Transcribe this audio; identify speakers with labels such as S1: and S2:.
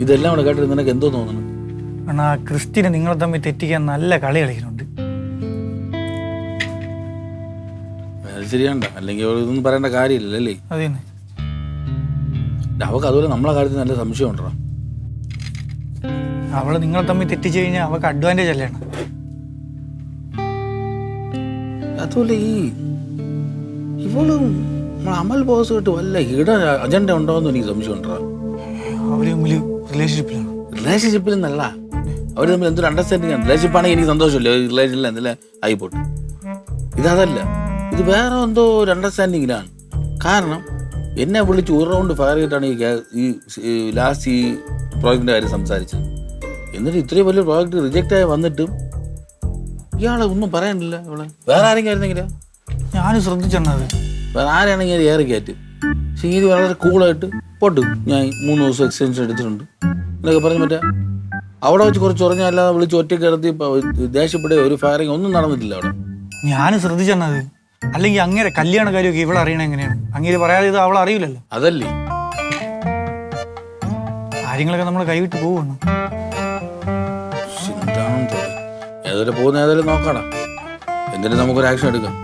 S1: ഇതെല്ലാം കൂടെ കേട്ടിട്ട് നിനക്ക് എന്തോ തോന്നുന്നു?
S2: അണ്ണാ ക്രിസ്റ്റിനെ നിങ്ങളെ തമ്മിൽ തെറ്റിക്കാൻ നല്ല കളി കളിക്കുന്നുണ്ട്.
S1: അത് ശരിയാണ്ട, അല്ലെങ്കിൽ ഇതൊന്നും പറയേണ്ട കാര്യമില്ലല്ലേ?
S2: അതെ,
S1: അവൾക്ക് അതുപോലെ നമ്മളെ കാര്യത്തിൽ നല്ല സംശയം ഉണ്ടോ?
S2: അവള് നിങ്ങളെ തമ്മിൽ തെറ്റിച്ചു കഴിഞ്ഞാൽ അവൾക്ക് അഡ്വാൻറ്റേജ് അല്ലേണ്.
S1: അതുപോലെ ഇവളും അമൽ ബോസ് കിട്ട് വല്ല ഹിഡൻ അജണ്ട ഉണ്ടോന്ന് എനിക്ക് സംശയം ഉണ്ടോ?
S2: അവര് തമ്മിൽ റിലേഷൻഷിപ്പിലാണ്.
S1: റിലേഷൻഷിപ്പിൽ നിന്നല്ല, അവർ തമ്മിൽ എന്തൊരു അണ്ടർസ്റ്റാൻഡിംഗ് ആണ്. റിലേഷൻഷിപ്പ് ആണെങ്കിൽ എനിക്ക് സന്തോഷമില്ല, റിലേഷനിൽ എന്തെല്ലാം ആയിപ്പോട്ടെ. ഇതല്ല, ഇത് വേറെ എന്തോ ഒരു അണ്ടർസ്റ്റാൻഡിങ്ങിലാണ്. കാരണം എന്നെ വിളിച്ച് ഒരു റൗണ്ട് ഫയർ ചെയ്തിട്ടാണ് ഈ ലാസ്റ്റ് ഈ പ്രോജക്റ്റിൻ്റെ കാര്യം സംസാരിച്ചത്. എന്നിട്ട് ഇത്രയും വലിയ പ്രോജക്റ്റ് റിജക്റ്റ് ആയി വന്നിട്ടും ഇയാളെ ഒന്നും പറയാനില്ല. ഇവിടെ വേറെ ആരെങ്കിലും ആയിരുന്നെങ്കിലോ?
S2: ഞാനും ശ്രദ്ധിച്ചത്
S1: വേറെ ആരാണെങ്കിൽ അത് ഏറെ കയറ്റ്. പക്ഷേ ഇത് വളരെ കൂളായിട്ട് പോട്ട് ഞാൻ 3 ദിവസം എക്സ്റ്റൻഷൻ എടുത്തിട്ടുണ്ട് എന്നൊക്കെ പറഞ്ഞ് മറ്റേ അവിടെ വെച്ച് കുറച്ച് ഉറഞ്ഞല്ലാതെ വിളിച്ച് ഒറ്റയ്ക്ക് കിടത്തി ദേഷ്യപ്പെടുക ഒരു ഫയറിങ് ഒന്നും നടന്നിട്ടില്ല അവിടെ.
S2: ഞാനും ശ്രദ്ധിച്ചത്. അല്ലെങ്കിൽ അങ്ങനെ കല്യാണ കാര്യമൊക്കെ ഇവിടെ അറിയണ എങ്ങനെയാണ്? അങ്ങനെ പറയാതെ ഇത് അവൾ അറിയില്ലല്ലോ.
S1: അതല്ലേ
S2: കാര്യങ്ങളൊക്കെ നമ്മൾ കൈവിട്ട് പോവുകയാണ്.
S1: ഏതായാലും പോകുന്ന ഏതായാലും നോക്കാടാ, എന്തിനും നമുക്കൊരു ആക്ഷൻ എടുക്കാം.